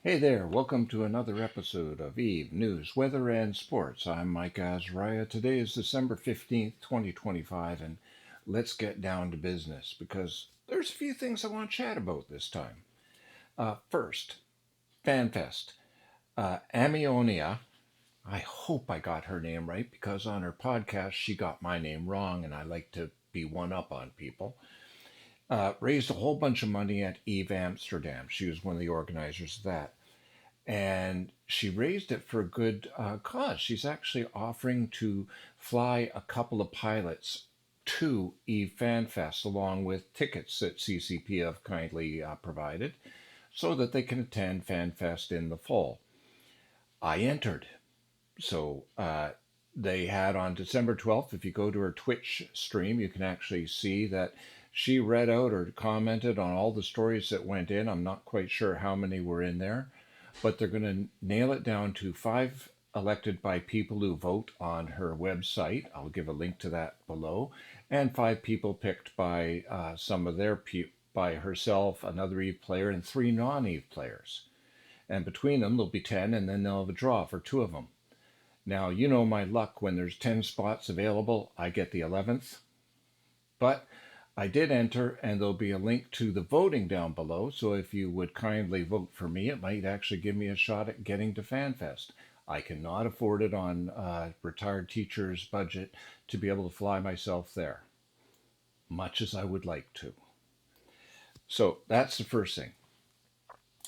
Hey there, welcome to another episode of Eve News, Weather, and Sports. I'm Mike Azariah. Today is December 15th, 2025, and let's get down to business because there's a few things I want to chat about this time. First, FanFest. Amionia, I hope I got her name right because on her podcast she got my name wrong, and I like to be one up on people. Raised a whole bunch of money at Eve Amsterdam. She was one of the organizers of that, and she raised it for a good cause. She's actually offering to fly a couple of pilots to Eve Fan Fest along with tickets that CCP have kindly provided so that they can attend Fan Fest in the fall. I entered. So they had on December 12th, if you go to her Twitch stream, you can actually see that she read out or commented on all the stories that went in. I'm not quite sure how many were in there, but they're going to nail it down to five elected by people who vote on her website. I'll give a link to that below, and five people picked by some of their by herself, another Eve player, and three non-Eve players. And between them, there'll be 10, and then they'll have a draw for two of them. Now, you know my luck. When there's 10 spots available, I get the 11th. But I did enter, and there'll be a link to the voting down below. So if you would kindly vote for me, it might actually give me a shot at getting to FanFest. I cannot afford it on a retired teacher's budget to be able to fly myself there, much as I would like to. So that's the first thing.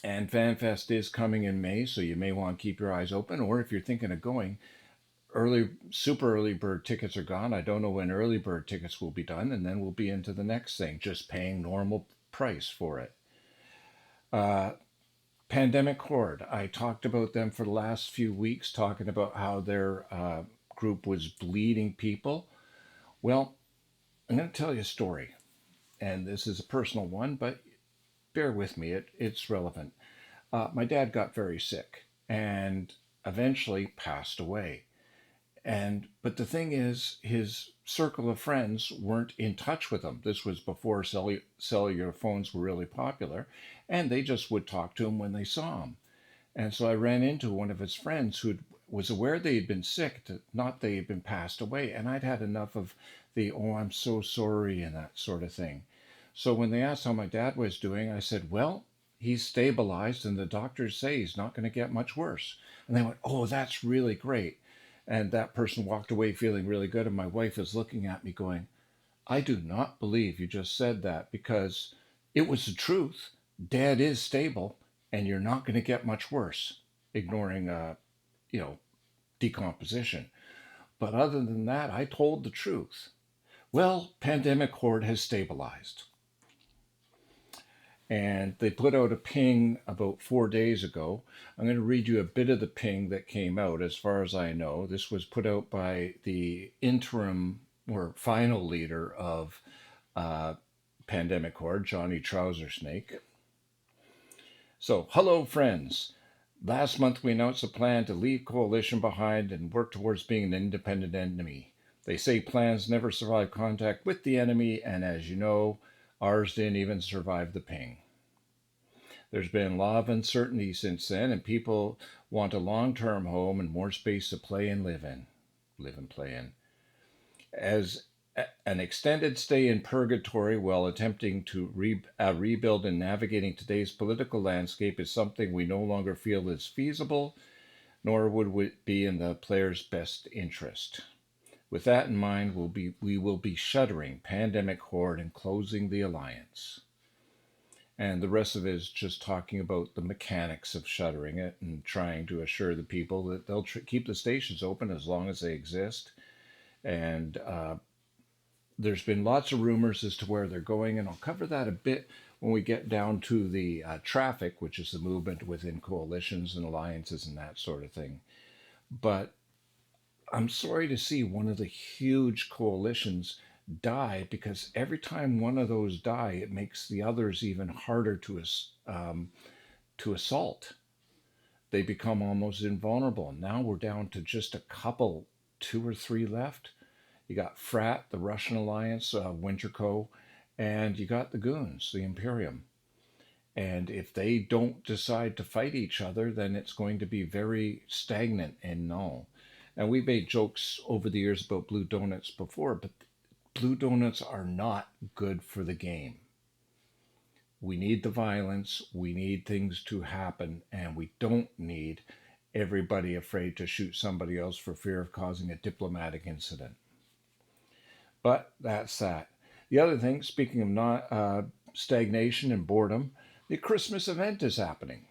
And FanFest is coming in May, so you may want to keep your eyes open. Or if you're thinking of going, super early bird tickets are gone. I don't know when early bird tickets will be done, and then we'll be into the next thing, just paying normal price for it. Uh, Pandemic Horde. I talked about them for the last few weeks, talking about how their group was bleeding people. Well, I'm going to tell you a story, and this is a personal one, but bear with me, it's relevant. My dad got very sick and eventually passed away. And but the thing is, his circle of friends weren't in touch with him. This was before cellular phones were really popular, and they just would talk to him when they saw him. And so I ran into one of his friends who was aware they had been sick, not they had been passed away, and I'd had enough of the "oh, I'm so sorry" and that sort of thing. So when they asked how my dad was doing, I said, "Well, he's stabilized, and the doctors say he's not going to get much worse." And they went, "Oh, that's really great." And that person walked away feeling really good. And my wife is looking at me going, "I do not believe you just said that because it was the truth. Dad is stable and you're not going to get much worse," ignoring, you know, decomposition. But other than that, I told the truth. Well, Pandemic Horde has stabilized. And they put out a ping about 4 days ago. I'm going to read you a bit of the ping that came out. As far as I know, this was put out by the interim or final leader of uh, Pandemic Horde, Johnny Trouser Snake. So, hello, friends. Last month we announced a plan to leave coalition behind and work towards being an independent enemy. They say plans never survive contact with the enemy, and as you know, ours didn't even survive the ping. There's been a lot of uncertainty since then, and people want a long term home and more space to play and live in. Live and play in. As an extended stay in purgatory while attempting to rebuild and navigating today's political landscape is something we no longer feel is feasible, nor would it be in the player's best interest. With that in mind, we will be shuttering Pandemic Horde and closing the alliance. And the rest of it is just talking about the mechanics of shuttering it and trying to assure the people that they'll keep the stations open as long as they exist. And there's been lots of rumors as to where they're going, and I'll cover that a bit when we get down to the traffic, which is the movement within coalitions and alliances and that sort of thing. But I'm sorry to see one of the huge coalitions die because every time one of those die, it makes the others even harder to assault. They become almost invulnerable. Now we're down to just a couple, two or three left. You got Frat, the Russian alliance, Winterco, and you got the Goons, the Imperium. And if they don't decide to fight each other, then it's going to be very stagnant and null. And we made jokes over the years about blue donuts before, but blue donuts are not good for the game. We need the violence, we need things to happen, and we don't need everybody afraid to shoot somebody else for fear of causing a diplomatic incident. But that's that. The other thing, speaking of not stagnation and boredom, the Christmas event is happening.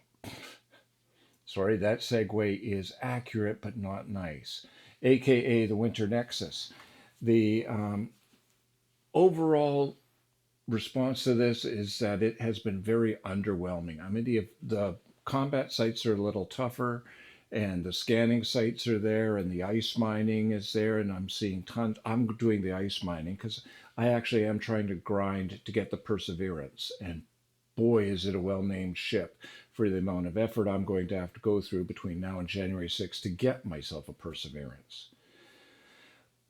Sorry, that segue is accurate but not nice, aka the Winter Nexus. The overall response to this is that it has been very underwhelming. I mean, the combat sites are a little tougher, and the scanning sites are there, and the ice mining is there, and I'm seeing tons. I'm doing the ice mining because I actually am trying to grind to get the Perseverance, and boy, is it a well-named ship for the amount of effort I'm going to have to go through between now and January 6th to get myself a Perseverance.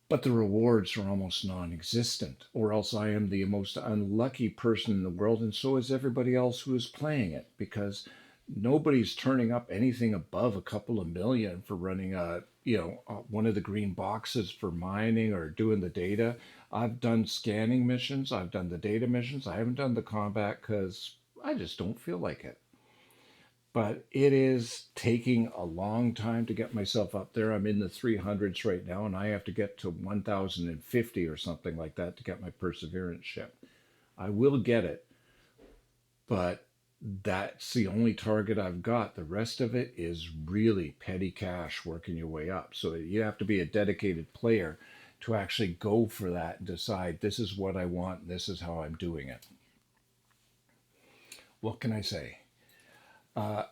But the rewards are almost non existent, or else I am the most unlucky person in the world, and so is everybody else who is playing it, because nobody's turning up anything above a couple of million for running one of the green boxes for mining or doing the data. I've done scanning missions, I've done the data missions, I haven't done the combat because I just don't feel like it. But it is taking a long time to get myself up there. I'm in the 300s right now, and I have to get to 1050 or something like that to get my Perseverance ship. I will get it, but that's the only target I've got. The rest of it is really petty cash working your way up. So you have to be a dedicated player to actually go for that and decide this is what I want, this is how I'm doing it. What can I say?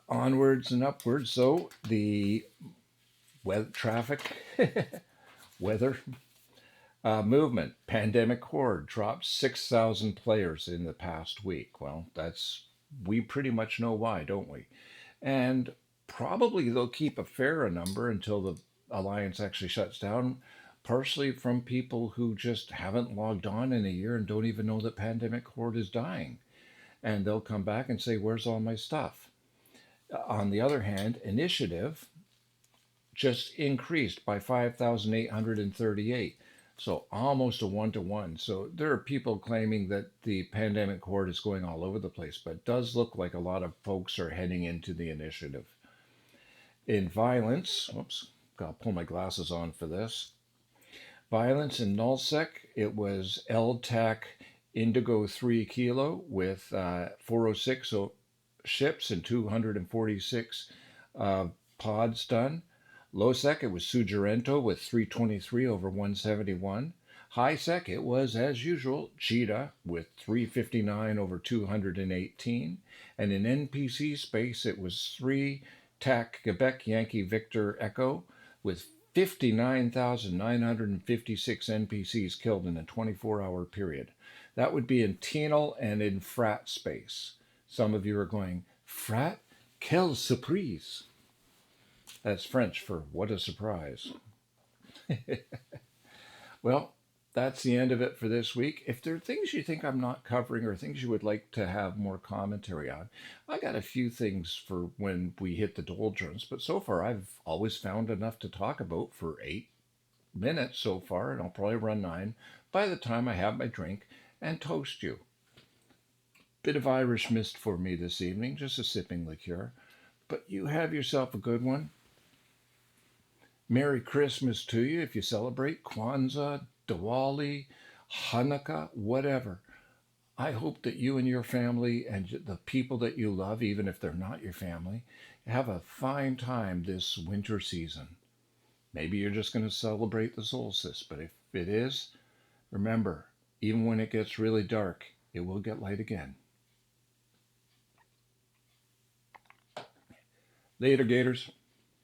Onwards and upwards. So the weather, traffic, weather, movement, pandemic horde dropped 6,000 players in the past week. Well, we pretty much know why, don't we? And probably they'll keep a fair number until the alliance actually shuts down, partially from people who just haven't logged on in a year and don't even know that pandemic horde is dying. And they'll come back and say, where's all my stuff? On the other hand, initiative just increased by 5,838. So almost a one to one. So there are people claiming that the pandemic horde is going all over the place, but it does look like a lot of folks are heading into the initiative. In violence, oops, gotta pull my glasses on for this. Violence in Nullsec, it was LTAC Indigo 3 Kilo with 406 ships and 246 pods done. Low-sec, it was Sujarento with 323 over 171. High-sec, it was, as usual, Cheetah with 359 over 218. And in NPC space, it was 3 TAC Quebec Yankee Victor Echo with 59,956 NPCs killed in a 24-hour period. That would be in Tenal and in Frat space. Some of you are going, Frat? Quelle surprise! That's French for what a surprise. Well, that's the end of it for this week. If there are things you think I'm not covering or things you would like to have more commentary on, I got a few things for when we hit the doldrums, but so far I've always found enough to talk about for 8 minutes so far, and I'll probably run 9 by the time I have my drink and toast you. Bit of Irish mist for me this evening, just a sipping liqueur. But you have yourself a good one. Merry Christmas to you if you celebrate Kwanzaa, Diwali, Hanukkah, whatever. I hope that you and your family and the people that you love, even if they're not your family, have a fine time this winter season. Maybe you're just going to celebrate the solstice, but if it is, remember, even when it gets really dark, it will get light again. Later, Gators.